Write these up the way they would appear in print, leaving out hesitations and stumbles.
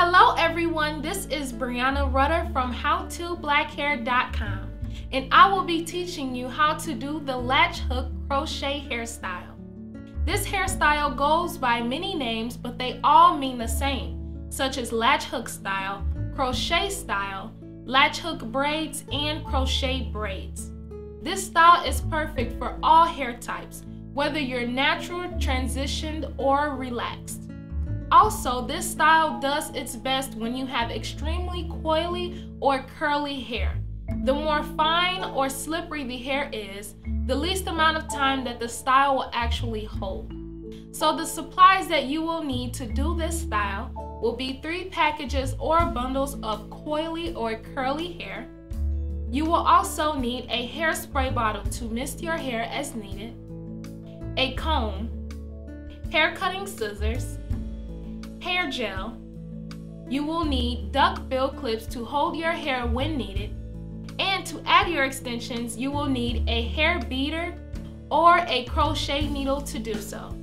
Hello everyone, this is Brianna Rutter from HowToBlackHair.com, and I will be teaching you how to do the latch hook crochet hairstyle. This hairstyle goes by many names, but they all mean the same, such as latch hook style, crochet style, latch hook braids, and crochet braids. This style is perfect for all hair types, whether you're natural, transitioned, or relaxed. Also, this style does its best when you have extremely coily or curly hair. The more fine or slippery the hair is, the least amount of time that the style will actually hold. So the supplies that you will need to do this style will be 3 packages or bundles of coily or curly hair. You will also need a hairspray bottle to mist your hair as needed, a comb, hair cutting scissors, hair gel. You will need duck-bill clips to hold your hair when needed, and to add your extensions you will need a hair beater or a crochet needle to do so.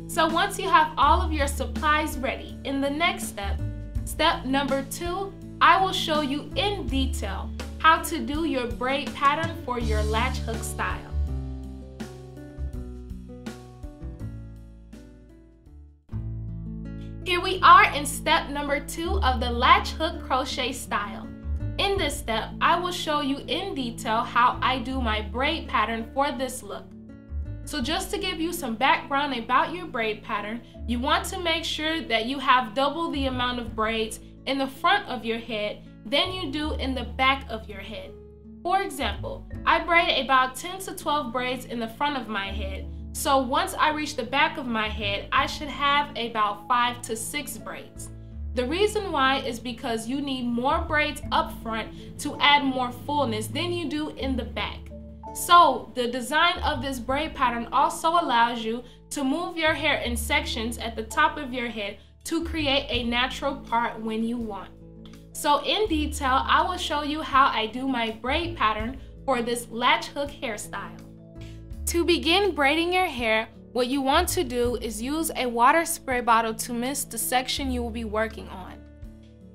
So once you have all of your supplies ready, in the next step, step number 2, I will show you in detail how to do your braid pattern for your latch hook style. Here we are in step number 2 of the latch hook crochet style. In this step, I will show you in detail how I do my braid pattern for this look. So just to give you some background about your braid pattern, you want to make sure that you have double the amount of braids in the front of your head than you do in the back of your head. For example, I braid about 10 to 12 braids in the front of my head. So once I reach the back of my head, I should have about 5 to 6 braids. The reason why is because you need more braids up front to add more fullness than you do in the back. So the design of this braid pattern also allows you to move your hair in sections at the top of your head to create a natural part when you want. So in detail, I will show you how I do my braid pattern for this latch hook hairstyle. To begin braiding your hair, what you want to do is use a water spray bottle to mist the section you will be working on.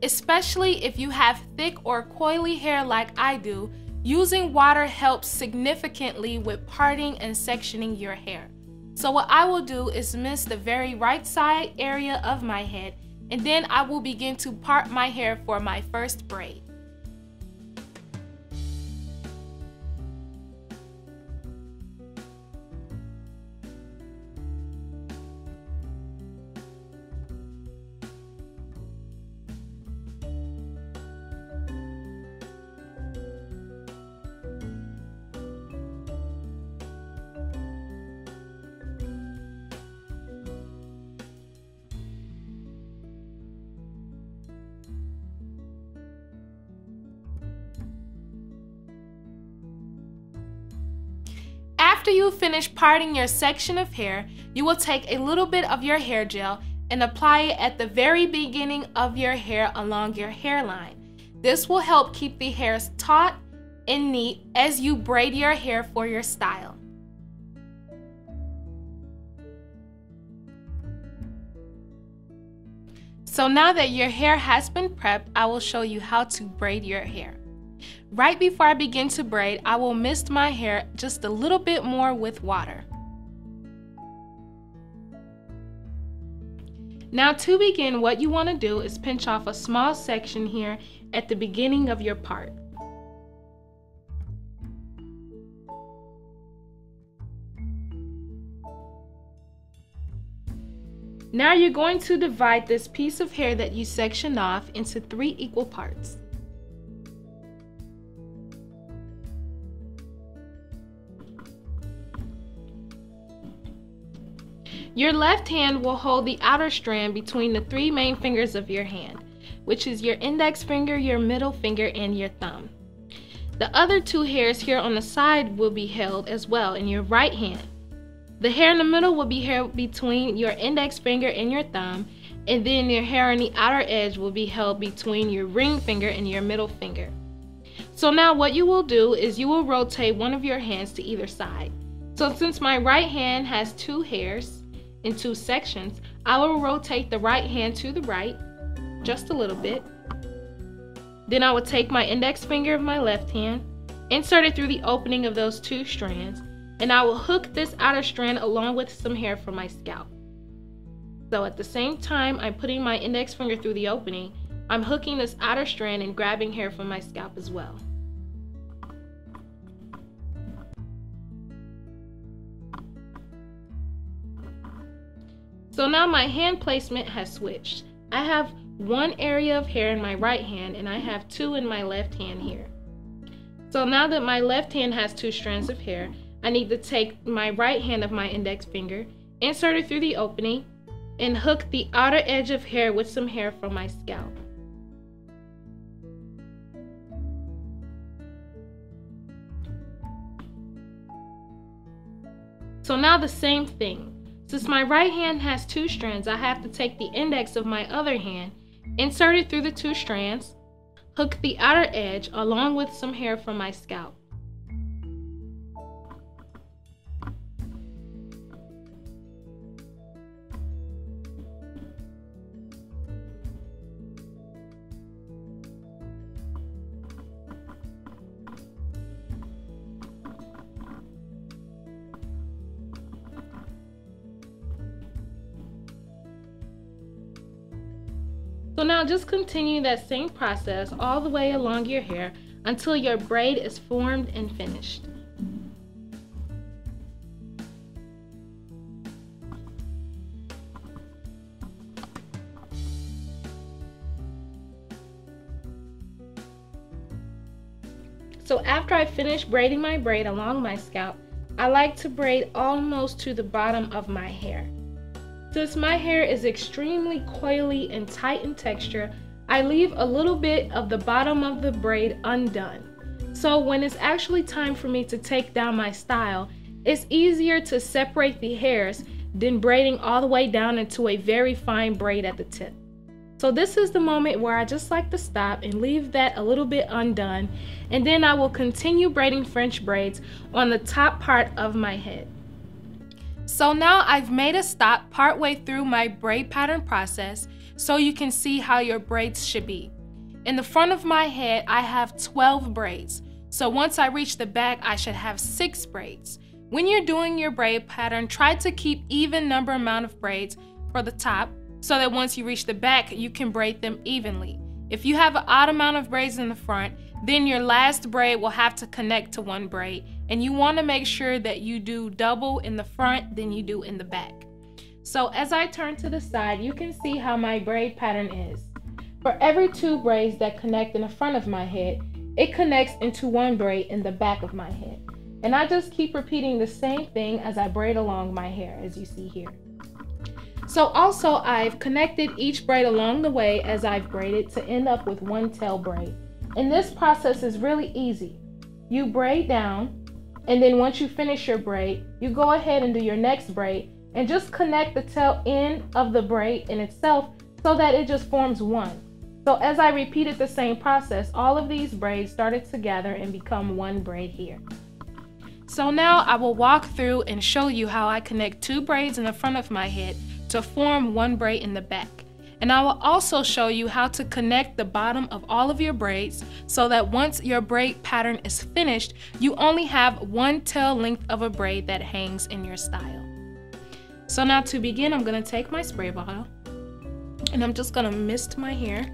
Especially if you have thick or coily hair like I do, using water helps significantly with parting and sectioning your hair. So what I will do is mist the very right side area of my head, and then I will begin to part my hair for my first braid. After you finish parting your section of hair, you will take a little bit of your hair gel and apply it at the very beginning of your hair along your hairline. This will help keep the hairs taut and neat as you braid your hair for your style. So now that your hair has been prepped, I will show you how to braid your hair. Right before I begin to braid, I will mist my hair just a little bit more with water. Now to begin, what you want to do is pinch off a small section here at the beginning of your part. Now you're going to divide this piece of hair that you sectioned off into 3 equal parts. Your left hand will hold the outer strand between the 3 main fingers of your hand, which is your index finger, your middle finger, and your thumb. The other 2 hairs here on the side will be held as well in your right hand. The hair in the middle will be held between your index finger and your thumb, and then your hair on the outer edge will be held between your ring finger and your middle finger. So now what you will do is you will rotate one of your hands to either side. So since my right hand has 2 hairs in 2 sections, I will rotate the right hand to the right, just a little bit. Then I will take my index finger of my left hand, insert it through the opening of those 2 strands, and I will hook this outer strand along with some hair from my scalp. So at the same time I'm putting my index finger through the opening, I'm hooking this outer strand and grabbing hair from my scalp as well. So now my hand placement has switched. I have 1 area of hair in my right hand and I have 2 in my left hand here. So now that my left hand has 2 strands of hair, I need to take my right hand of my index finger, insert it through the opening, and hook the outer edge of hair with some hair from my scalp. So now the same thing. Since my right hand has 2 strands, I have to take the index of my other hand, insert it through the 2 strands, hook the outer edge along with some hair from my scalp. So now just continue that same process all the way along your hair until your braid is formed and finished. So after I finish braiding my braid along my scalp, I like to braid almost to the bottom of my hair. Since my hair is extremely coily and tight in texture, I leave a little bit of the bottom of the braid undone. So when it's actually time for me to take down my style, it's easier to separate the hairs than braiding all the way down into a very fine braid at the tip. So this is the moment where I just like to stop and leave that a little bit undone, and then I will continue braiding French braids on the top part of my head. So now I've made a stop partway through my braid pattern process so you can see how your braids should be. In the front of my head, I have 12 braids. So once I reach the back, I should have 6 braids. When you're doing your braid pattern, try to keep even number amount of braids for the top so that once you reach the back, you can braid them evenly. If you have an odd amount of braids in the front, then your last braid will have to connect to one braid, and you want to make sure that you do double in the front than you do in the back. So as I turn to the side, you can see how my braid pattern is. For every 2 braids that connect in the front of my head, it connects into 1 braid in the back of my head. And I just keep repeating the same thing as I braid along my hair, as you see here. So also I've connected each braid along the way as I've braided to end up with 1 tail braid. And this process is really easy. You braid down, and then once you finish your braid, you go ahead and do your next braid and just connect the tail end of the braid in itself so that it just forms 1. So as I repeated the same process, all of these braids started together and become 1 braid here. So now I will walk through and show you how I connect 2 braids in the front of my head to form 1 braid in the back. And I will also show you how to connect the bottom of all of your braids so that once your braid pattern is finished, you only have 1 tail length of a braid that hangs in your style. So now to begin, I'm going to take my spray bottle and I'm just going to mist my hair.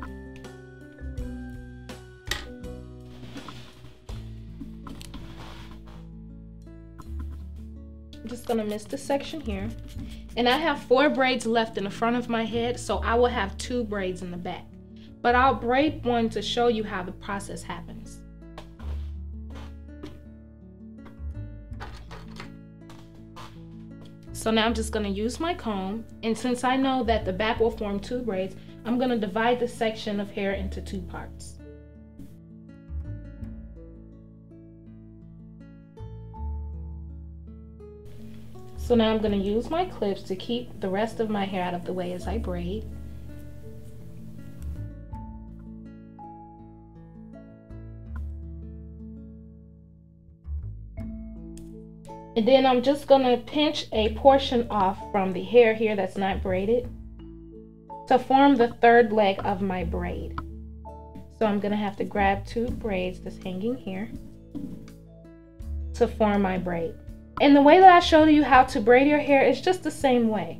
I'm just going to mist this section here. And I have 4 braids left in the front of my head, so I will have 2 braids in the back. But I'll braid 1 to show you how the process happens. So now I'm just going to use my comb, and since I know that the back will form 2 braids, I'm going to divide this section of hair into 2 parts. So now I'm going to use my clips to keep the rest of my hair out of the way as I braid. And then I'm just going to pinch a portion off from the hair here that's not braided. to form the third leg of my braid. So I'm gonna have to grab 2 braids that's hanging here to form my braid. And the way that I showed you how to braid your hair is just the same way.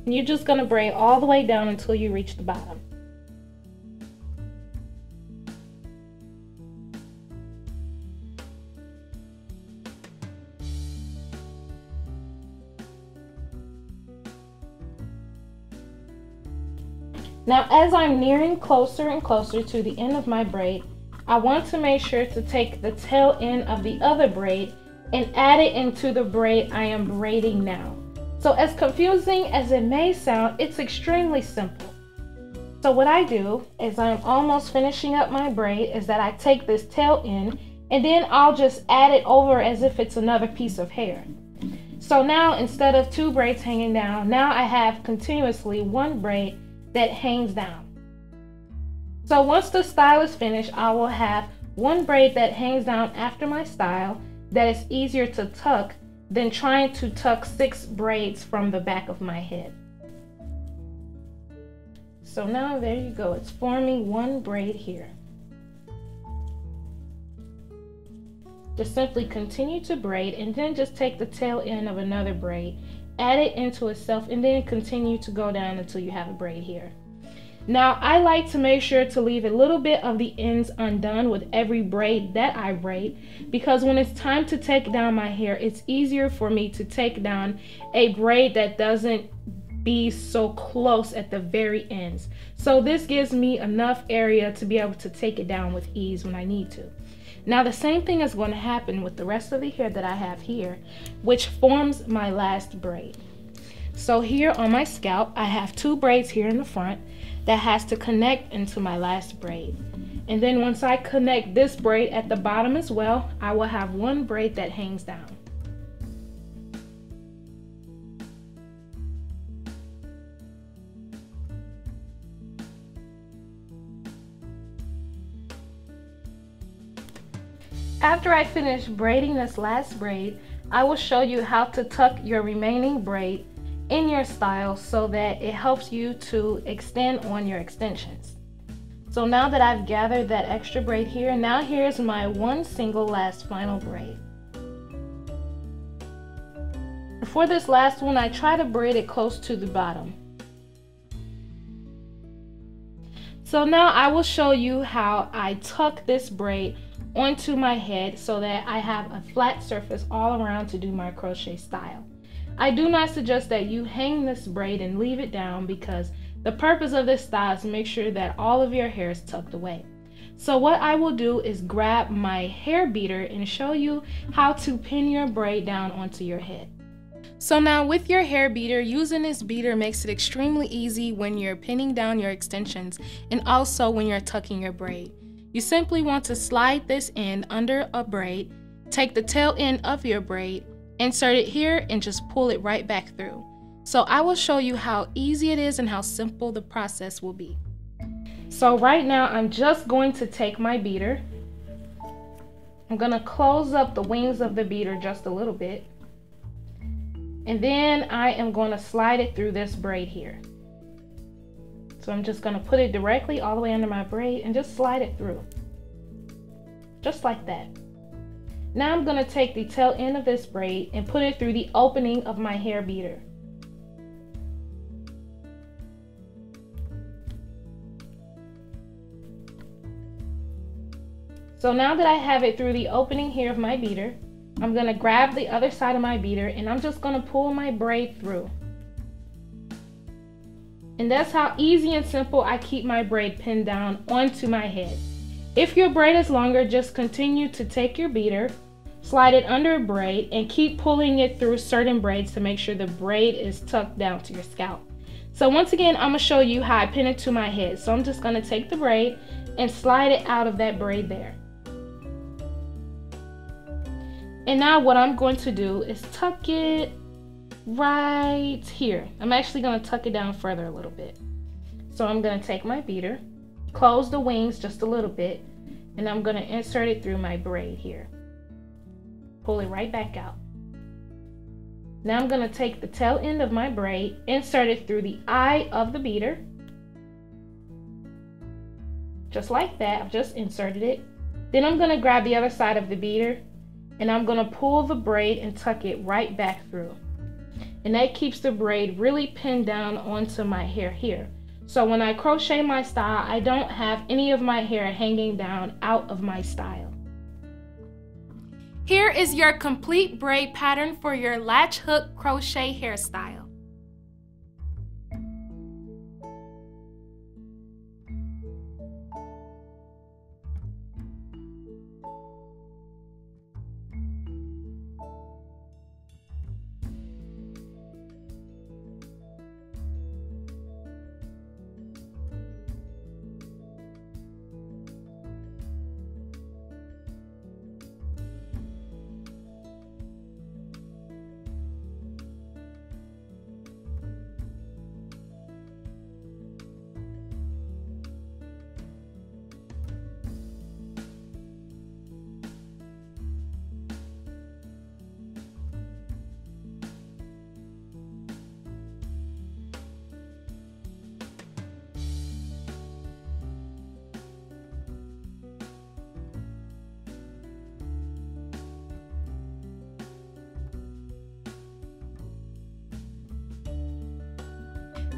And you're just gonna braid all the way down until you reach the bottom. Now, as I'm nearing closer and closer to the end of my braid, I want to make sure to take the tail end of the other braid and add it into the braid I am braiding now. So as confusing as it may sound, it's extremely simple. So what I do is I'm almost finishing up my braid is that I take this tail end and then I'll just add it over as if it's another piece of hair. So now instead of 2 braids hanging down, now I have continuously 1 braid that hangs down. So once the style is finished, I will have 1 braid that hangs down after my style that is easier to tuck than trying to tuck 6 braids from the back of my head. So now there you go, it's forming 1 braid here. Just simply continue to braid and then just take the tail end of another braid, add it into itself, and then continue to go down until you have a braid here. Now I like to make sure to leave a little bit of the ends undone with every braid that I braid, because when it's time to take down my hair, it's easier for me to take down a braid that doesn't be so close at the very ends. So this gives me enough area to be able to take it down with ease when I need to. Now the same thing is going to happen with the rest of the hair that I have here, which forms my last braid. So here on my scalp, I have 2 braids here in the front that has to connect into my last braid. And then once I connect this braid at the bottom as well, I will have 1 braid that hangs down. After I finish braiding this last braid, I will show you how to tuck your remaining braid in your style so that it helps you to extend on your extensions. So now that I've gathered that extra braid here, now here's my 1 single last final braid. For this last one, I try to braid it close to the bottom. So now I will show you how I tuck this braid onto my head so that I have a flat surface all around to do my crochet style. I do not suggest that you hang this braid and leave it down, because the purpose of this style is to make sure that all of your hair is tucked away. So what I will do is grab my hair beater and show you how to pin your braid down onto your head. So now with your hair beater, using this beater makes it extremely easy when you're pinning down your extensions and also when you're tucking your braid. You simply want to slide this end under a braid, take the tail end of your braid, insert it here, and just pull it right back through. So I will show you how easy it is and how simple the process will be. So right now I'm just going to take my beater. I'm going to close up the wings of the beater just a little bit. And then I am going to slide it through this braid here. So I'm just going to put it directly all the way under my braid and just slide it through. Just like that. Now I'm going to take the tail end of this braid and put it through the opening of my hair beater. So now that I have it through the opening here of my beater, I'm going to grab the other side of my beater and I'm just going to pull my braid through. And that's how easy and simple I keep my braid pinned down onto my head. If your braid is longer, just continue to take your beater, slide it under a braid, and keep pulling it through certain braids to make sure the braid is tucked down to your scalp. So once again, I'm going to show you how I pin it to my head. So I'm just going to take the braid and slide it out of that braid there. And now what I'm going to do is tuck it right here. I'm actually going to tuck it down further a little bit. So I'm going to take my beader, close the wings just a little bit, and I'm going to insert it through my braid here. Pull it right back out. Now I'm going to take the tail end of my braid, insert it through the eye of the beader. Just like that, I've just inserted it. Then I'm going to grab the other side of the beader and I'm going to pull the braid and tuck it right back through. And that keeps the braid really pinned down onto my hair here. So when I crochet my style, I don't have any of my hair hanging down out of my style. Here is your complete braid pattern for your latch hook crochet hairstyle.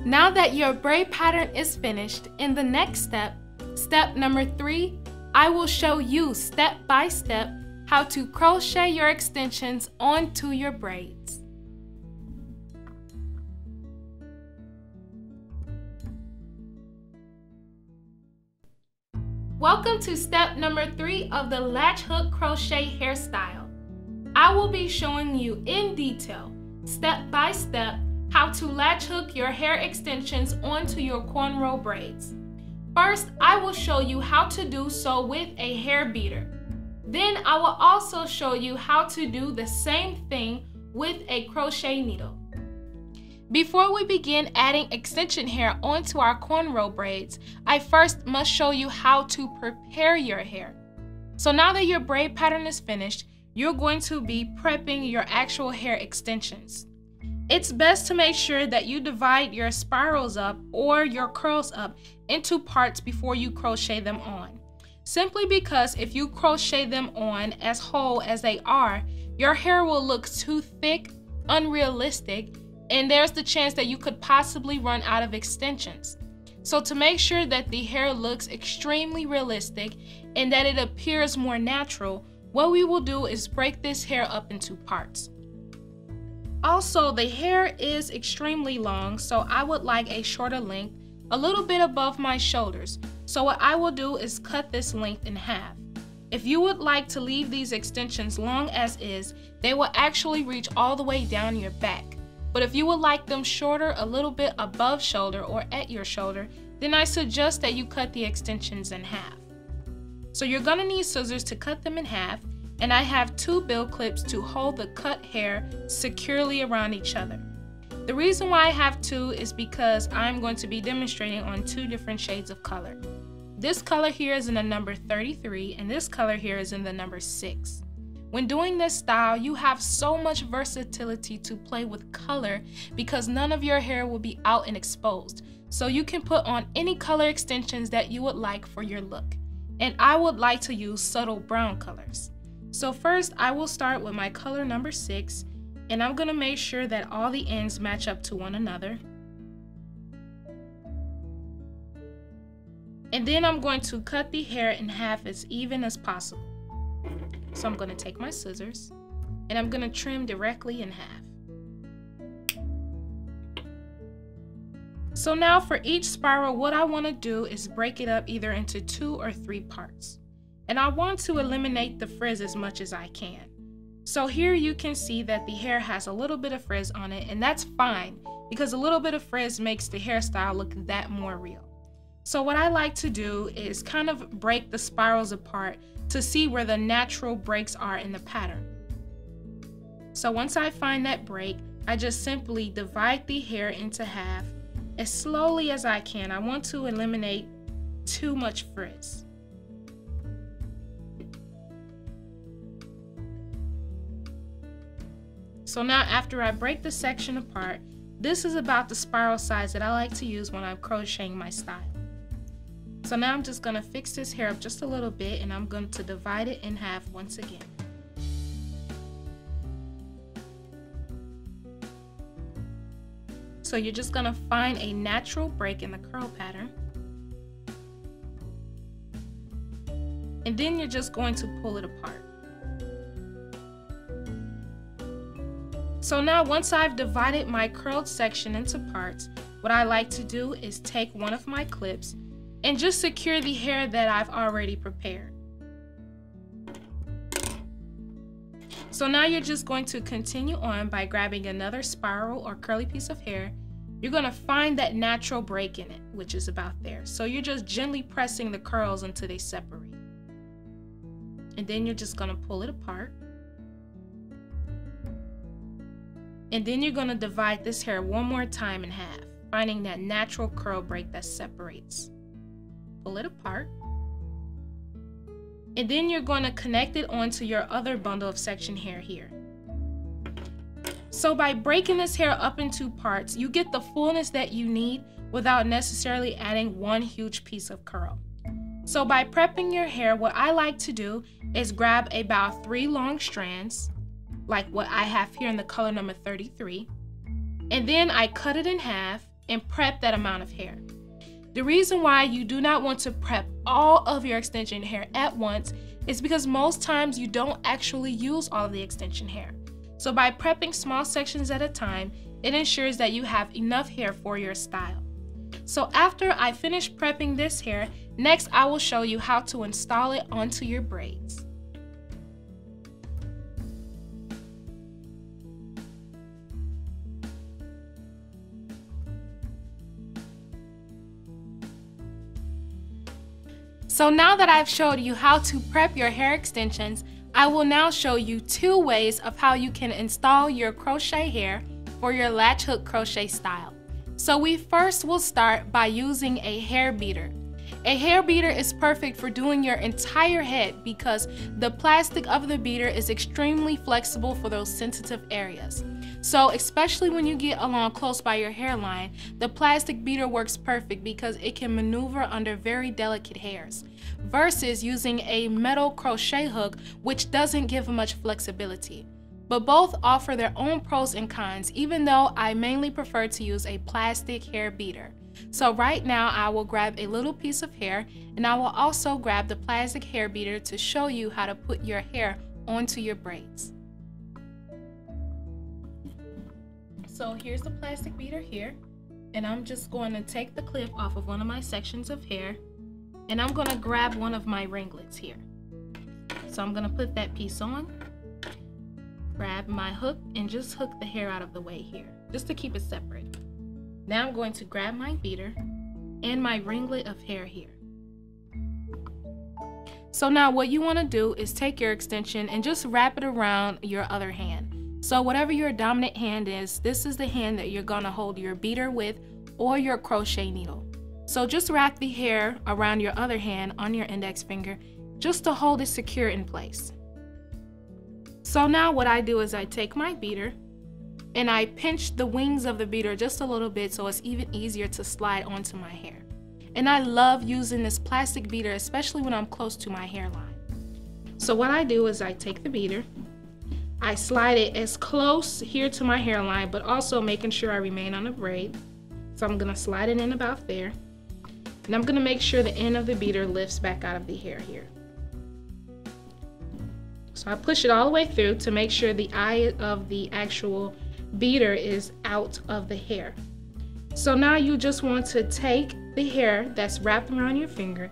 Now that your braid pattern is finished, in the next step, step number 3, I will show you step by step how to crochet your extensions onto your braids. Welcome to step number 3 of the latch hook crochet hairstyle. I will be showing you in detail, step by step, how to latch hook your hair extensions onto your cornrow braids. First, I will show you how to do so with a hair beater. Then I will also show you how to do the same thing with a crochet needle. Before we begin adding extension hair onto our cornrow braids, I first must show you how to prepare your hair. So now that your braid pattern is finished, you're going to be prepping your actual hair extensions. It's best to make sure that you divide your spirals up or your curls up into parts before you crochet them on. Simply because if you crochet them on as whole as they are, your hair will look too thick, unrealistic, and there's the chance that you could possibly run out of extensions. So to make sure that the hair looks extremely realistic and that it appears more natural, what we will do is break this hair up into parts. Also, the hair is extremely long, so I would like a shorter length, a little bit above my shoulders. So what I will do is cut this length in half. If you would like to leave these extensions long as is, they will actually reach all the way down your back. But if you would like them shorter, a little bit above shoulder or at your shoulder, then I suggest that you cut the extensions in half. So you're gonna need scissors to cut them in half, and I have 2 bill clips to hold the cut hair securely around each other. The reason why I have 2 is because I'm going to be demonstrating on 2 different shades of color. This color here is in the number 33 and this color here is in the number 6. When doing this style, you have so much versatility to play with color because none of your hair will be out and exposed. So you can put on any color extensions that you would like for your look. And I would like to use subtle brown colors. So first, I will start with my color number 6, and I'm gonna make sure that all the ends match up to one another. And then I'm going to cut the hair in half as even as possible. So I'm gonna take my scissors, and I'm gonna trim directly in half. So now for each spiral, what I wanna do is break it up either into 2 or 3 parts. And I want to eliminate the frizz as much as I can. So here you can see that the hair has a little bit of frizz on it, and that's fine because a little bit of frizz makes the hairstyle look that more real. So what I like to do is kind of break the spirals apart to see where the natural breaks are in the pattern. So once I find that break, I just simply divide the hair into half as slowly as I can. I want to eliminate too much frizz. So now after I break the section apart, this is about the spiral size that I like to use when I'm crocheting my style. So now I'm just going to fix this hair up just a little bit, and I'm going to divide it in half once again. So you're just going to find a natural break in the curl pattern. And then you're just going to pull it apart. So now once I've divided my curled section into parts, what I like to do is take one of my clips and just secure the hair that I've already prepared. So now you're just going to continue on by grabbing another spiral or curly piece of hair. You're going to find that natural break in it, which is about there. So you're just gently pressing the curls until they separate. And then you're just going to pull it apart. And then you're going to divide this hair one more time in half, finding that natural curl break that separates. Pull it apart. And then you're going to connect it onto your other bundle of section hair here. So by breaking this hair up into parts, you get the fullness that you need without necessarily adding one huge piece of curl. So by prepping your hair, what I like to do is grab about 3 long strands, like what I have here in the color number 33, and then I cut it in half and prep that amount of hair. The reason why you do not want to prep all of your extension hair at once is because most times you don't actually use all of the extension hair. So by prepping small sections at a time, it ensures that you have enough hair for your style. So after I finish prepping this hair, next I will show you how to install it onto your braids. So now that I've showed you how to prep your hair extensions, I will now show you 2 ways of how you can install your crochet hair for your latch hook crochet style. So we first will start by using a hair beater. A hair beater is perfect for doing your entire head because the plastic of the beater is extremely flexible for those sensitive areas. So especially when you get along close by your hairline, the plastic beater works perfect because it can maneuver under very delicate hairs, versus using a metal crochet hook, which doesn't give much flexibility. But both offer their own pros and cons, even though I mainly prefer to use a plastic hair beater. So right now I will grab a little piece of hair, and I will also grab the plastic hair beater to show you how to put your hair onto your braids. So here's the plastic beater here, and I'm just going to take the clip off of one of my sections of hair, and I'm going to grab one of my ringlets here. So I'm going to put that piece on, grab my hook, and just hook the hair out of the way here, just to keep it separate. Now I'm going to grab my beater and my ringlet of hair here. So now what you want to do is take your extension and just wrap it around your other hand. So whatever your dominant hand is, this is the hand that you're going to hold your beater with or your crochet needle. So just wrap the hair around your other hand on your index finger just to hold it secure in place. So now what I do is I take my beater and I pinch the wings of the beater just a little bit so it's even easier to slide onto my hair. And I love using this plastic beater, especially when I'm close to my hairline. So what I do is I take the beater, I slide it as close here to my hairline, but also making sure I remain on the braid. So I'm gonna slide it in about there. And I'm gonna make sure the end of the beater lifts back out of the hair here. So I push it all the way through to make sure the eye of the actual beater is out of the hair. So now you just want to take the hair that's wrapped around your finger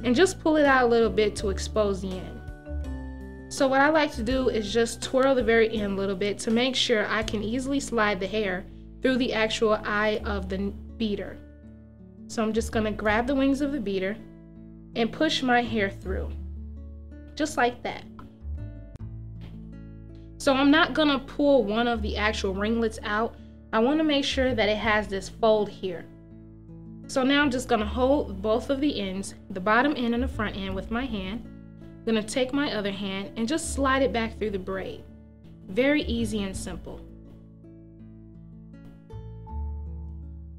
and just pull it out a little bit to expose the end. So what I like to do is just twirl the very end a little bit to make sure I can easily slide the hair through the actual eye of the beater. So I'm just going to grab the wings of the beater and push my hair through, just like that. So I'm not gonna pull one of the actual ringlets out. I wanna make sure that it has this fold here. So now I'm just gonna hold both of the ends, the bottom end and the front end with my hand. I'm gonna take my other hand and just slide it back through the braid. Very easy and simple.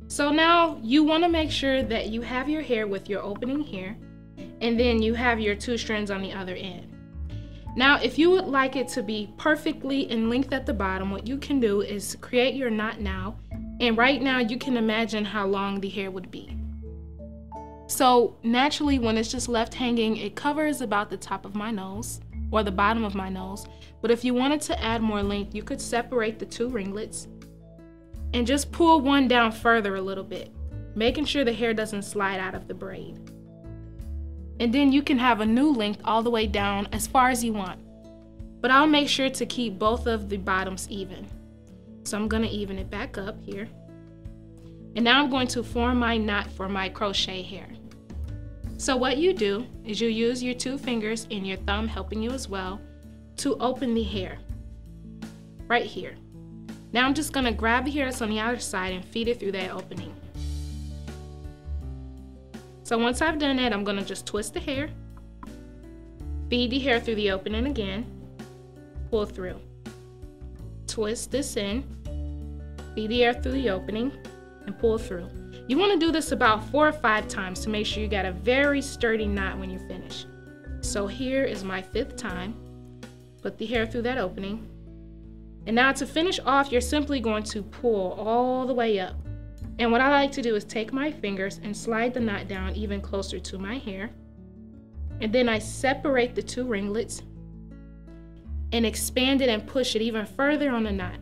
So now you wanna make sure that you have your hair with your opening here, and then you have your 2 strands on the other end. Now, if you would like it to be perfectly in length at the bottom, what you can do is create your knot now. And right now you can imagine how long the hair would be. So naturally, when it's just left hanging, it covers about the top of my nose or the bottom of my nose. But if you wanted to add more length, you could separate the 2 ringlets and just pull one down further a little bit, making sure the hair doesn't slide out of the braid. And then you can have a new length all the way down as far as you want. But I'll make sure to keep both of the bottoms even. So I'm gonna even it back up here. And now I'm going to form my knot for my crochet hair. So what you do is you use your 2 fingers and your thumb helping you as well to open the hair right here. Now I'm just gonna grab the hair that's on the outer side and feed it through that opening. So once I've done that, I'm gonna just twist the hair, feed the hair through the opening again, pull through. Twist this in, feed the air through the opening, and pull through. You want to do this about 4 or 5 times to make sure you got a very sturdy knot when you finish. So here is my 5th time. Put the hair through that opening. And now to finish off, you're simply going to pull all the way up. And what I like to do is take my fingers and slide the knot down even closer to my hair. And then I separate the 2 ringlets and expand it and push it even further on the knot.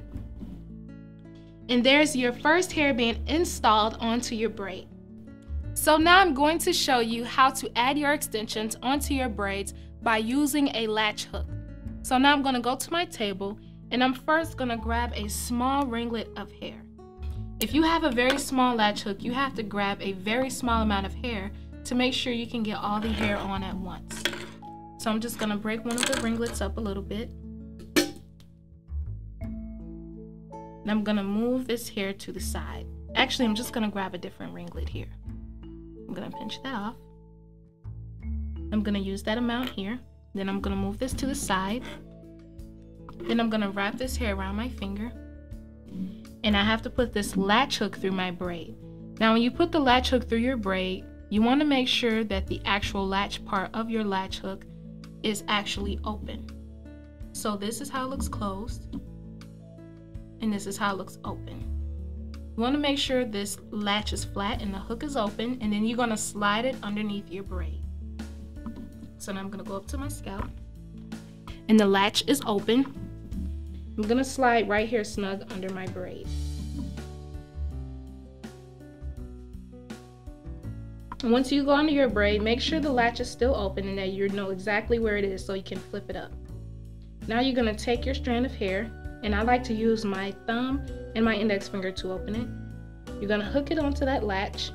And there's your first hairband installed onto your braid. So now I'm going to show you how to add your extensions onto your braids by using a latch hook. So now I'm going to go to my table and I'm first going to grab a small ringlet of hair. If you have a very small latch hook, you have to grab a very small amount of hair to make sure you can get all the hair on at once. So I'm just going to break one of the ringlets up a little bit. And I'm gonna move this hair to the side. Actually, I'm just gonna grab a different ringlet here. I'm gonna pinch that off. I'm gonna use that amount here. Then I'm gonna move this to the side. Then I'm gonna wrap this hair around my finger. And I have to put this latch hook through my braid. Now, when you put the latch hook through your braid, you wanna make sure that the actual latch part of your latch hook is actually open. So this is how it looks closed. And this is how it looks open. You want to make sure this latch is flat and the hook is open, and then you're going to slide it underneath your braid. So now I'm going to go up to my scalp, and the latch is open. I'm going to slide right here snug under my braid. And once you go under your braid, make sure the latch is still open and that you know exactly where it is so you can flip it up. Now you're going to take your strand of hair, and I like to use my thumb and my index finger to open it. You're gonna hook it onto that latch.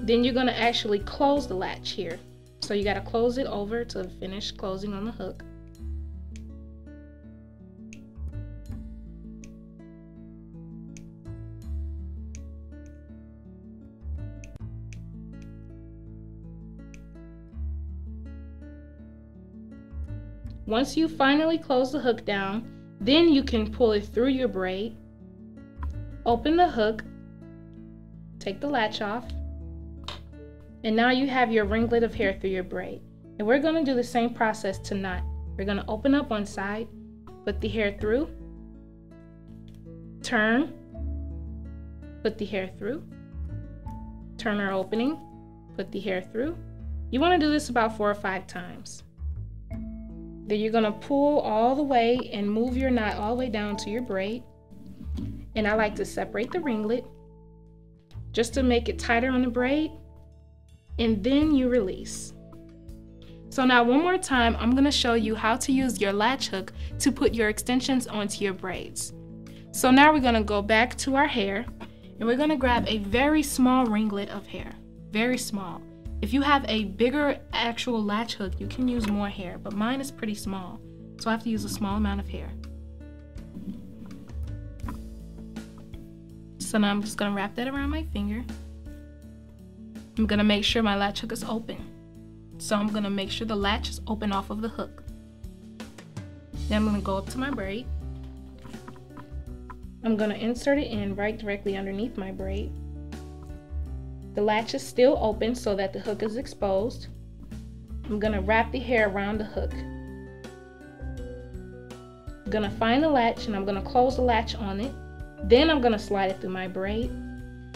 Then you're gonna actually close the latch here. So you gotta close it over to finish closing on the hook. Once you finally close the hook down, then you can pull it through your braid, open the hook, take the latch off, and now you have your ringlet of hair through your braid. And we're going to do the same process to knot. We're going to open up one side, put the hair through, turn, put the hair through, turn our opening, put the hair through. You want to do this about 4 or 5 times. Then you're gonna pull all the way and move your knot all the way down to your braid. And I like to separate the ringlet just to make it tighter on the braid. And then you release. So now one more time, I'm gonna show you how to use your latch hook to put your extensions onto your braids. So now we're gonna go back to our hair and we're gonna grab a very small ringlet of hair, very small. If you have a bigger actual latch hook, you can use more hair, but mine is pretty small. So I have to use a small amount of hair. So now I'm just gonna wrap that around my finger. I'm gonna make sure my latch hook is open. So I'm gonna make sure the latch is open off of the hook. Then I'm gonna go up to my braid. I'm gonna insert it in right directly underneath my braid. The latch is still open so that the hook is exposed. I'm gonna wrap the hair around the hook. I'm gonna find the latch and I'm gonna close the latch on it. Then I'm gonna slide it through my braid.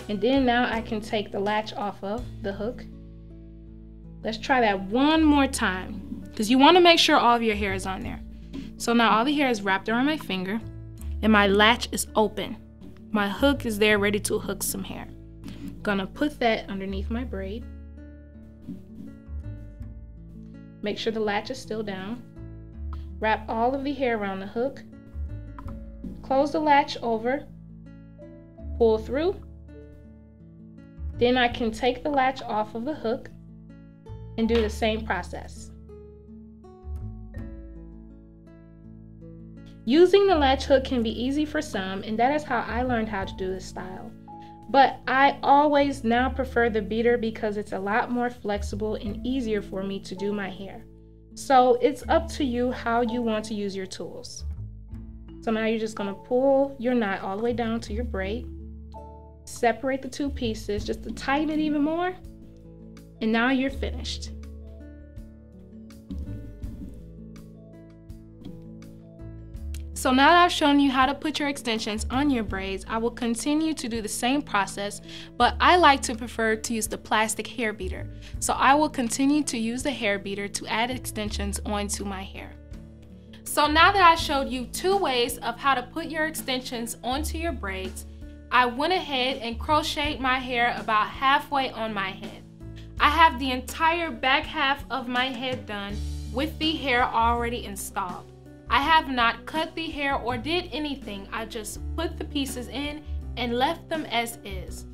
And then now I can take the latch off of the hook. Let's try that one more time, because you wanna make sure all of your hair is on there. So now all the hair is wrapped around my finger and my latch is open. My hook is there ready to hook some hair. Gonna put that underneath my braid. Make sure the latch is still down. Wrap all of the hair around the hook. Close the latch over. Pull through. Then I can take the latch off of the hook and do the same process. Using the latch hook can be easy for some, and that is how I learned how to do this style. But I always now prefer the beater because it's a lot more flexible and easier for me to do my hair. So it's up to you how you want to use your tools. So now you're just gonna pull your knot all the way down to your braid, separate the two pieces just to tighten it even more, and now you're finished. So now that I've shown you how to put your extensions on your braids, I will continue to do the same process, but I like to prefer to use the plastic hair beater. So I will continue to use the hair beater to add extensions onto my hair. So now that I showed you 2 ways of how to put your extensions onto your braids, I went ahead and crocheted my hair about halfway on my head. I have the entire back half of my head done with the hair already installed. I have not cut the hair or did anything. I just put the pieces in and left them as is.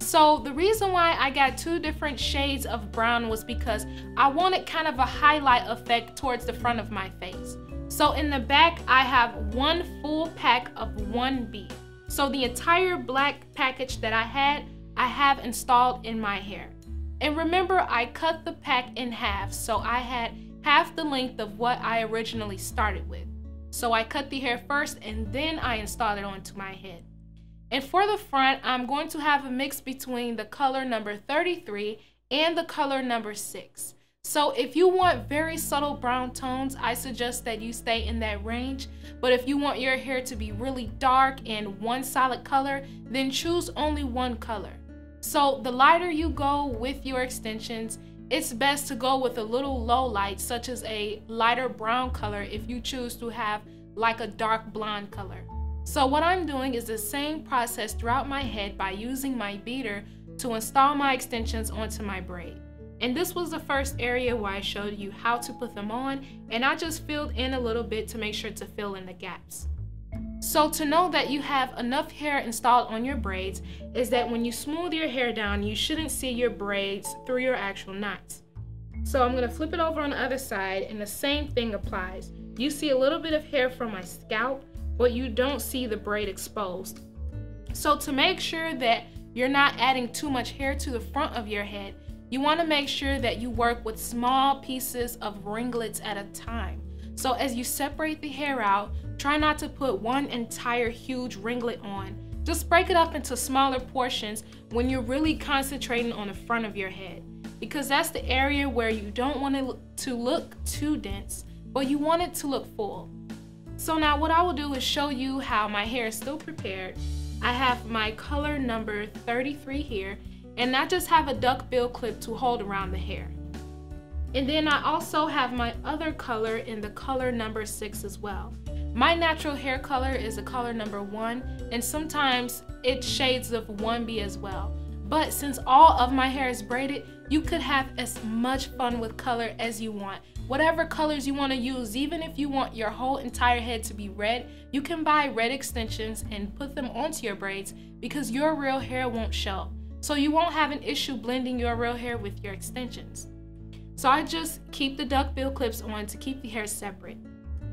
So the reason why I got 2 different shades of brown was because I wanted kind of a highlight effect towards the front of my face. So in the back, I have 1 full pack of 1B. So the entire black package that I have installed in my hair. And remember, I cut the pack in half, so I had half the length of what I originally started with. So I cut the hair first and then I installed it onto my head. And for the front, I'm going to have a mix between the color number 33 and the color number 6. So if you want very subtle brown tones, I suggest that you stay in that range. But if you want your hair to be really dark and one solid color, then choose only one color. So the lighter you go with your extensions, it's best to go with a little low light, such as a lighter brown color if you choose to have like a dark blonde color. So what I'm doing is the same process throughout my head by using my beater to install my extensions onto my braid. And this was the first area where I showed you how to put them on, and I just filled in a little bit to make sure to fill in the gaps. So to know that you have enough hair installed on your braids is that when you smooth your hair down, you shouldn't see your braids through your actual knots. So I'm going to flip it over on the other side and the same thing applies. You see a little bit of hair from my scalp, but you don't see the braid exposed. So to make sure that you're not adding too much hair to the front of your head, you want to make sure that you work with small pieces of ringlets at a time. So as you separate the hair out, try not to put one entire huge ringlet on. Just break it up into smaller portions when you're really concentrating on the front of your head, because that's the area where you don't want it to look too dense, but you want it to look full. So now what I will do is show you how my hair is still prepared. I have my color number 33 here, and I just have a duckbill clip to hold around the hair. And then I also have my other color in the color number 6 as well. My natural hair color is a color number 1, and sometimes it's shades of 1B as well. But since all of my hair is braided, you could have as much fun with color as you want. Whatever colors you want to use, even if you want your whole entire head to be red, you can buy red extensions and put them onto your braids because your real hair won't show. So you won't have an issue blending your real hair with your extensions. So I just keep the duckbill clips on to keep the hair separate.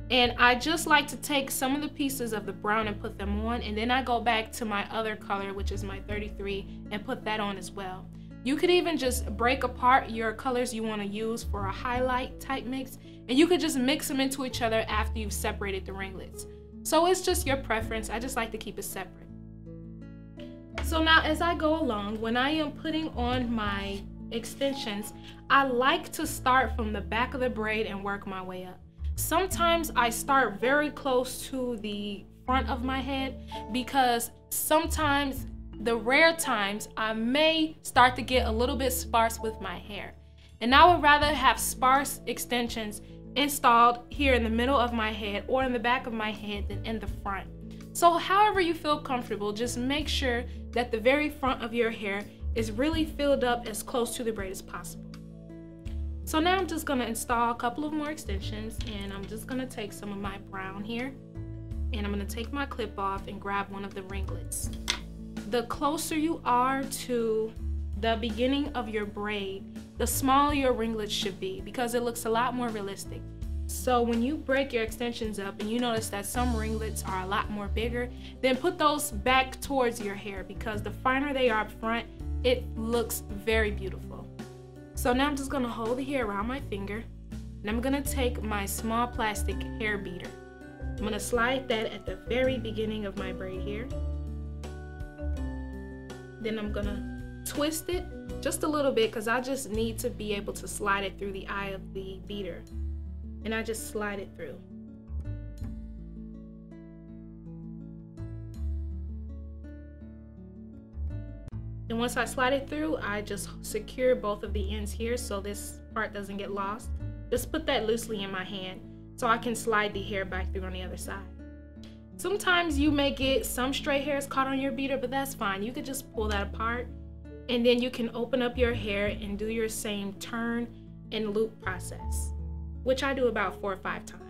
And I just like to take some of the pieces of the brown and put them on, and then I go back to my other color, which is my 33, and put that on as well. You could even just break apart your colors you want to use for a highlight type mix, and you could just mix them into each other after you've separated the ringlets. So it's just your preference. I just like to keep it separate. So now as I go along, when I am putting on my extensions, I like to start from the back of the braid and work my way up. Sometimes I start very close to the front of my head because sometimes, the rare times, I may start to get a little bit sparse with my hair. And I would rather have sparse extensions installed here in the middle of my head or in the back of my head than in the front. So however you feel comfortable, just make sure that the very front of your hair is really filled up as close to the braid as possible. So now I'm just gonna install a couple of more extensions, and I'm just gonna take some of my brown here, and I'm gonna take my clip off and grab one of the ringlets. The closer you are to the beginning of your braid, the smaller your ringlets should be because it looks a lot more realistic. So when you break your extensions up and you notice that some ringlets are a lot more bigger, then put those back towards your hair because the finer they are up front, it looks very beautiful. So now I'm just gonna hold the hair around my finger, and I'm gonna take my small plastic hair beater. I'm gonna slide that at the very beginning of my braid here. Then I'm gonna twist it just a little bit because I just need to be able to slide it through the eye of the beater. And I just slide it through. And once I slide it through, I just secure both of the ends here so this part doesn't get lost. Just put that loosely in my hand so I can slide the hair back through on the other side. Sometimes you may get some stray hairs caught on your beater, but that's fine. You could just pull that apart, and then you can open up your hair and do your same turn and loop process, which I do about 4 or 5 times.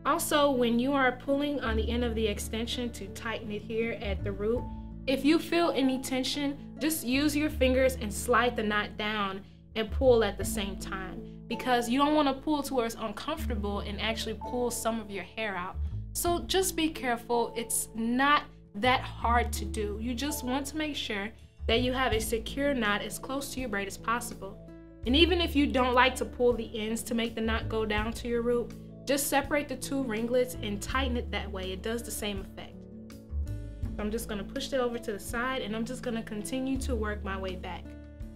Also, when you are pulling on the end of the extension to tighten it here at the root, if you feel any tension, just use your fingers and slide the knot down and pull at the same time, because you don't want to pull to where it's uncomfortable and actually pull some of your hair out. So just be careful. It's not that hard to do. You just want to make sure that you have a secure knot as close to your braid as possible. And even if you don't like to pull the ends to make the knot go down to your root, just separate the 2 ringlets and tighten it that way. It does the same effect. I'm just gonna push it over to the side, and I'm just gonna continue to work my way back.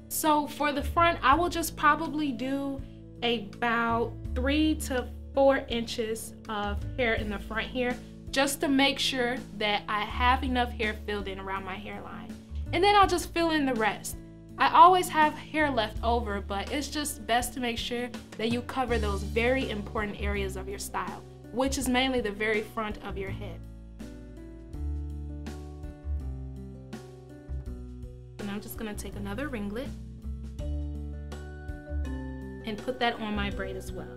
So for the front, I will just probably do about 3 to 4 inches of hair in the front here, just to make sure that I have enough hair filled in around my hairline. And then I'll just fill in the rest. I always have hair left over, but it's just best to make sure that you cover those very important areas of your style, which is mainly the very front of your head. And I'm just gonna take another ringlet and put that on my braid as well.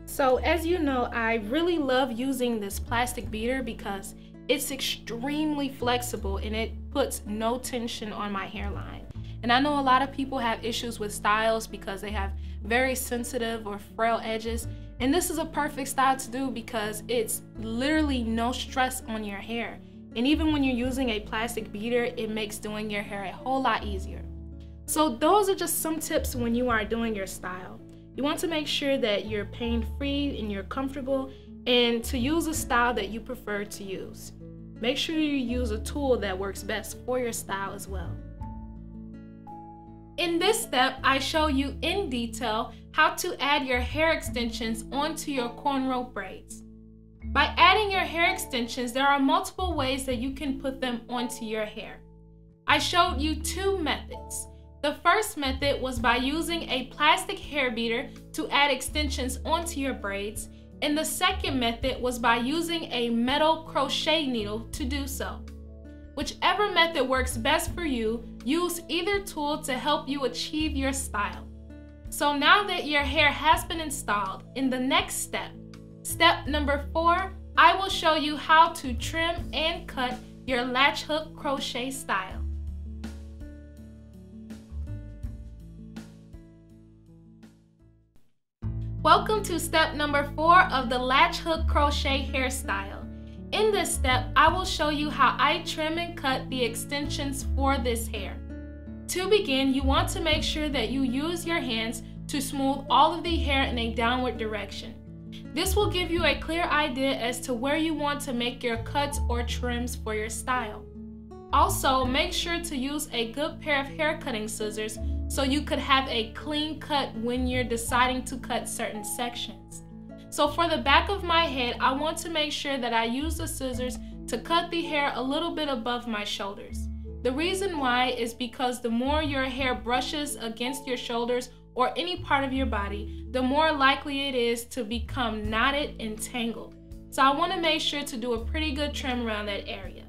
So as you know, I really love using this plastic beater because it's extremely flexible and it puts no tension on my hairline. And I know a lot of people have issues with styles because they have very sensitive or frail edges. And this is a perfect style to do because it's literally no stress on your hair. And even when you're using a plastic beater, it makes doing your hair a whole lot easier. So those are just some tips when you are doing your style. You want to make sure that you're pain-free and you're comfortable, and to use a style that you prefer to use. Make sure you use a tool that works best for your style as well. In this step, I show you in detail how to add your hair extensions onto your cornrow braids. By adding your hair extensions, there are multiple ways that you can put them onto your hair. I showed you 2 methods. The first method was by using a plastic hair beater to add extensions onto your braids, and the second method was by using a metal crochet needle to do so. Whichever method works best for you, use either tool to help you achieve your style. So now that your hair has been installed, in the next step, step number 4, I will show you how to trim and cut your latch hook crochet style. Welcome to step number 4 of the latch hook crochet hairstyle. In this step, I will show you how I trim and cut the extensions for this hair. To begin, you want to make sure that you use your hands to smooth all of the hair in a downward direction. This will give you a clear idea as to where you want to make your cuts or trims for your style. Also, make sure to use a good pair of hair cutting scissors so you could have a clean cut when you're deciding to cut certain sections. So for the back of my head, I want to make sure that I use the scissors to cut the hair a little bit above my shoulders. The reason why is because the more your hair brushes against your shoulders or any part of your body, the more likely it is to become knotted and tangled. So I want to make sure to do a pretty good trim around that area.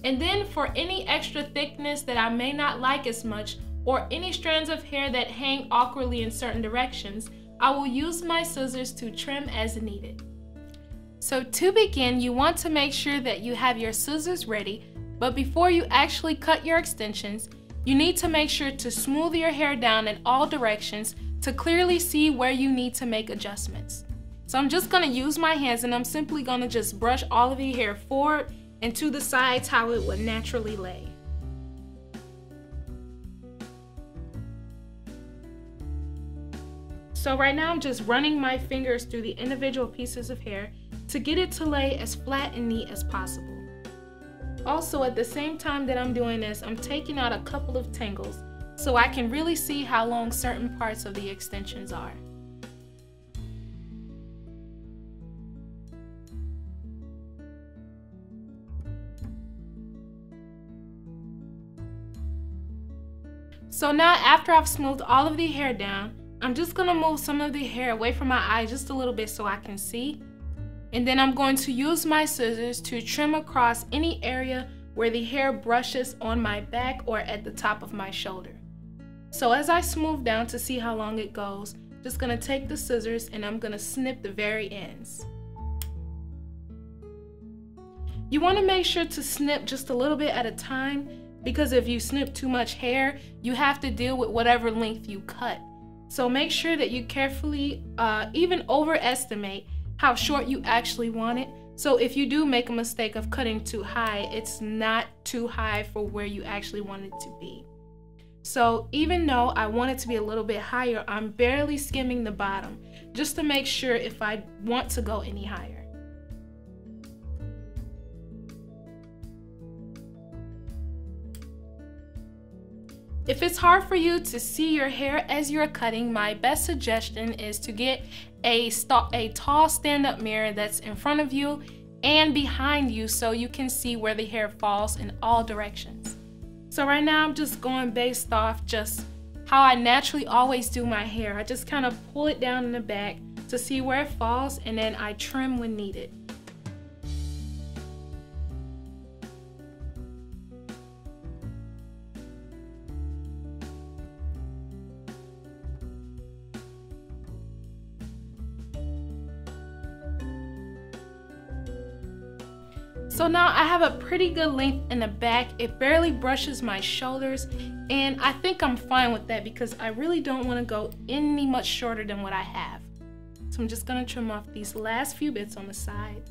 And then for any extra thickness that I may not like as much, or any strands of hair that hang awkwardly in certain directions, I will use my scissors to trim as needed. So to begin, you want to make sure that you have your scissors ready, but before you actually cut your extensions, you need to make sure to smooth your hair down in all directions to clearly see where you need to make adjustments. So I'm just going to use my hands and I'm simply going to just brush all of the hair forward and to the sides how it would naturally lay. So right now I'm just running my fingers through the individual pieces of hair to get it to lay as flat and neat as possible. Also, at the same time that I'm doing this, I'm taking out a couple of tangles so I can really see how long certain parts of the extensions are. So now after I've smoothed all of the hair down, I'm just going to move some of the hair away from my eye just a little bit so I can see. And then I'm going to use my scissors to trim across any area where the hair brushes on my back or at the top of my shoulder. So as I smooth down to see how long it goes, just going to take the scissors and I'm going to snip the very ends. You want to make sure to snip just a little bit at a time, because if you snip too much hair, you have to deal with whatever length you cut. So make sure that you carefully even overestimate how short you actually want it. So if you do make a mistake of cutting too high, it's not too high for where you actually want it to be. So even though I want it to be a little bit higher, I'm barely skimming the bottom just to make sure if I want to go any higher. If it's hard for you to see your hair as you're cutting, my best suggestion is to get a tall stand-up mirror that's in front of you and behind you so you can see where the hair falls in all directions. So right now I'm just going based off just how I naturally always do my hair. I just kind of pull it down in the back to see where it falls and then I trim when needed. So now I have a pretty good length in the back. It barely brushes my shoulders and I think I'm fine with that because I really don't want to go any much shorter than what I have. So I'm just going to trim off these last few bits on the side.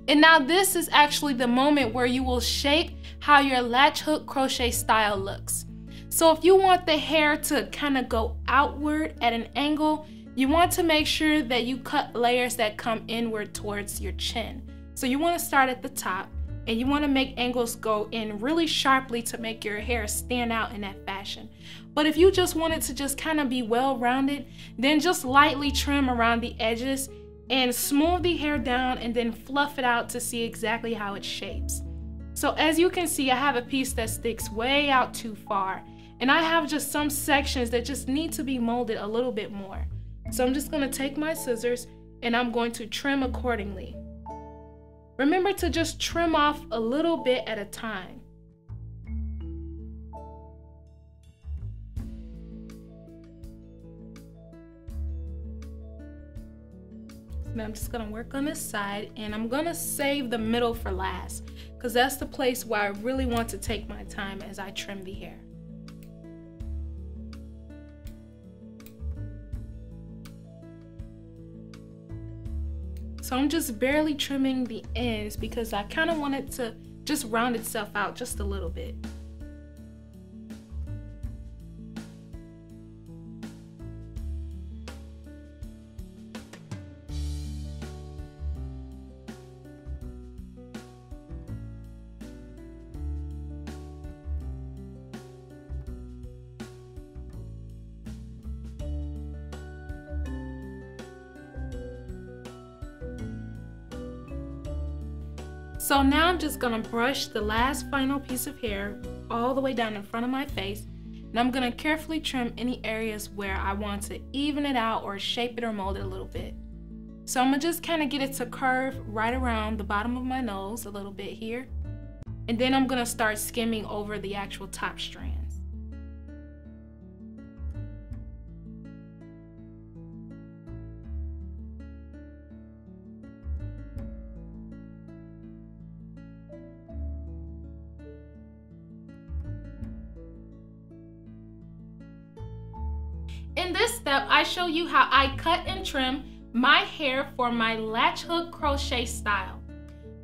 And now this is actually the moment where you will shape how your latch hook crochet style looks. So if you want the hair to kind of go outward at an angle, you want to make sure that you cut layers that come inward towards your chin. So you want to start at the top and you want to make angles go in really sharply to make your hair stand out in that fashion. But if you just want it to just kind of be well rounded, then just lightly trim around the edges and smooth the hair down and then fluff it out to see exactly how it shapes. So as you can see, I have a piece that sticks way out too far and I have just some sections that just need to be molded a little bit more. So I'm just going to take my scissors and I'm going to trim accordingly. Remember to just trim off a little bit at a time. Now I'm just gonna work on this side, and I'm gonna save the middle for last because that's the place where I really want to take my time as I trim the hair. So I'm just barely trimming the ends because I kind of want it to just round itself out just a little bit. So now I'm just gonna brush the last final piece of hair all the way down in front of my face, and I'm gonna carefully trim any areas where I want to even it out or shape it or mold it a little bit. So I'm gonna just kind of get it to curve right around the bottom of my nose a little bit here, and then I'm gonna start skimming over the actual top strands. In this step, I show you how I cut and trim my hair for my latch hook crochet style.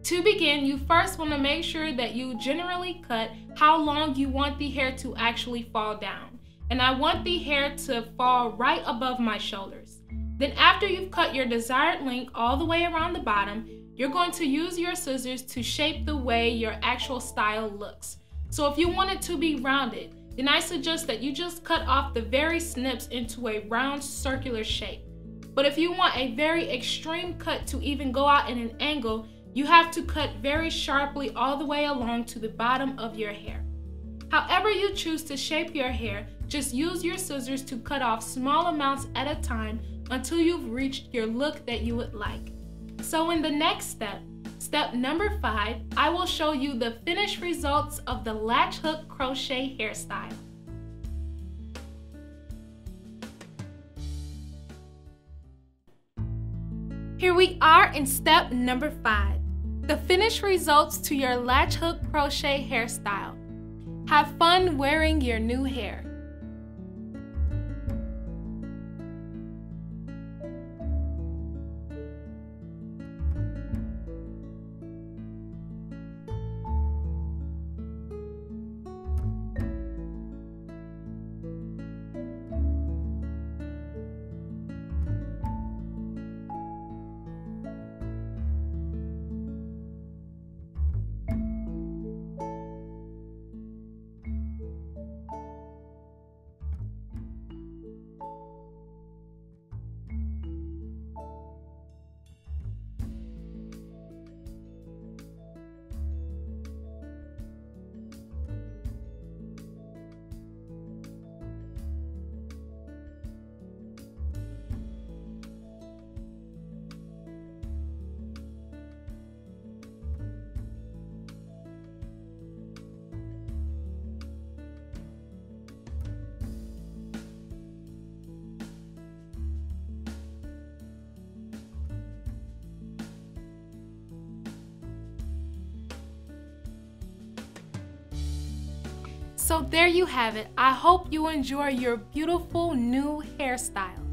To begin, you first want to make sure that you generally cut how long you want the hair to actually fall down. And I want the hair to fall right above my shoulders. Then after you've cut your desired length all the way around the bottom, you're going to use your scissors to shape the way your actual style looks. So if you want it to be rounded, then I suggest that you just cut off the very snips into a round circular shape. But if you want a very extreme cut to even go out in an angle, you have to cut very sharply all the way along to the bottom of your hair. However you choose to shape your hair, just use your scissors to cut off small amounts at a time until you've reached your look that you would like. So in the next step, step number 5, I will show you the finished results of the latch hook crochet hairstyle. Here we are in step number 5, the finished results to your latch hook crochet hairstyle. Have fun wearing your new hair. So there you have it. I hope you enjoy your beautiful new hairstyle.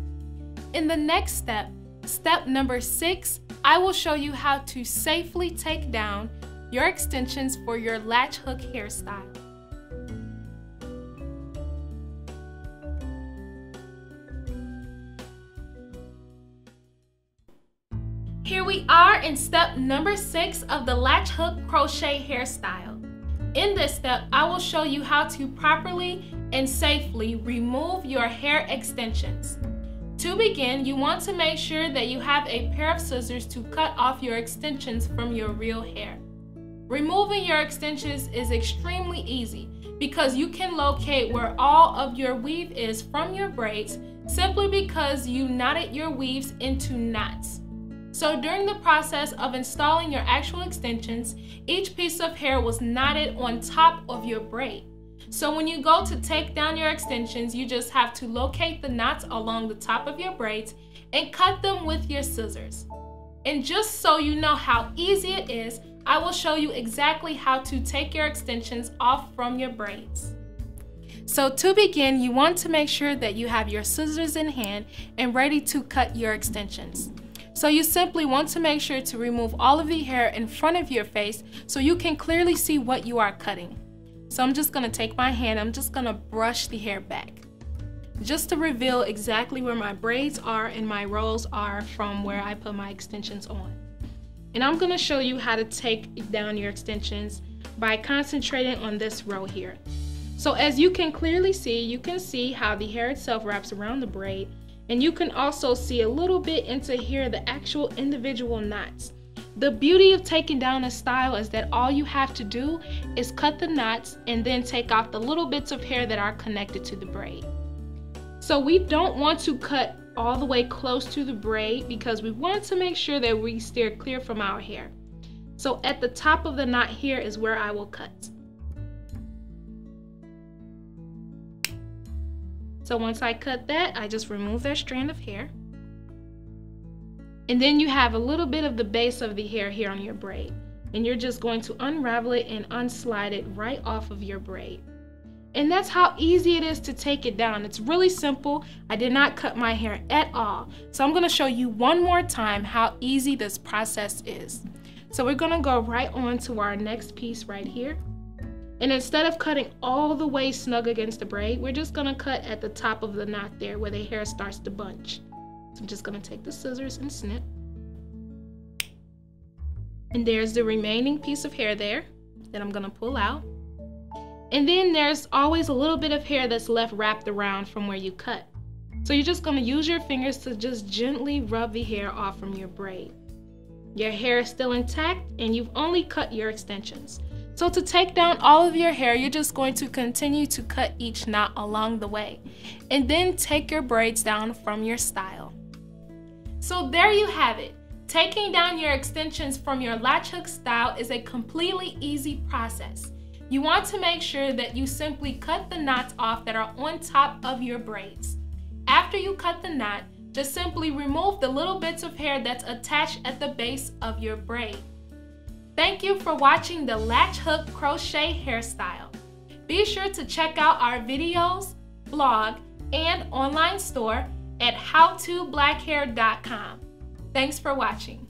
In the next step, step number 6, I will show you how to safely take down your extensions for your latch hook hairstyle. Here we are in step number 6 of the latch hook crochet hairstyle. In this step, I will show you how to properly and safely remove your hair extensions. To begin, you want to make sure that you have a pair of scissors to cut off your extensions from your real hair. Removing your extensions is extremely easy because you can locate where all of your weave is from your braids simply because you knotted your weaves into knots. So during the process of installing your actual extensions, each piece of hair was knotted on top of your braid. So when you go to take down your extensions, you just have to locate the knots along the top of your braids and cut them with your scissors. And just so you know how easy it is, I will show you exactly how to take your extensions off from your braids. So to begin, you want to make sure that you have your scissors in hand and ready to cut your extensions. So you simply want to make sure to remove all of the hair in front of your face so you can clearly see what you are cutting. So I'm just going to take my hand, I'm just going to brush the hair back, just to reveal exactly where my braids are and my rolls are from where I put my extensions on. And I'm going to show you how to take down your extensions by concentrating on this row here. So as you can clearly see, you can see how the hair itself wraps around the braid, and you can also see a little bit into here the actual individual knots. The beauty of taking down a style is that all you have to do is cut the knots and then take off the little bits of hair that are connected to the braid. So we don't want to cut all the way close to the braid because we want to make sure that we steer clear from our hair. So at the top of the knot here is where I will cut. So once I cut that, I just remove that strand of hair. And then you have a little bit of the base of the hair here on your braid. And you're just going to unravel it and unslide it right off of your braid. And that's how easy it is to take it down. It's really simple. I did not cut my hair at all. So I'm gonna show you one more time how easy this process is. So we're gonna go right on to our next piece right here. And instead of cutting all the way snug against the braid, we're just gonna cut at the top of the knot there where the hair starts to bunch. So I'm just gonna take the scissors and snip. And there's the remaining piece of hair there that I'm gonna pull out. And then there's always a little bit of hair that's left wrapped around from where you cut. So you're just gonna use your fingers to just gently rub the hair off from your braid. Your hair is still intact and you've only cut your extensions. So to take down all of your hair, you're just going to continue to cut each knot along the way, and then take your braids down from your style. So there you have it. Taking down your extensions from your latch hook style is a completely easy process. You want to make sure that you simply cut the knots off that are on top of your braids. After you cut the knot, just simply remove the little bits of hair that's attached at the base of your braid. Thank you for watching the latch hook crochet hairstyle. Be sure to check out our videos, blog, and online store at HowToBlackHair.com. Thanks for watching.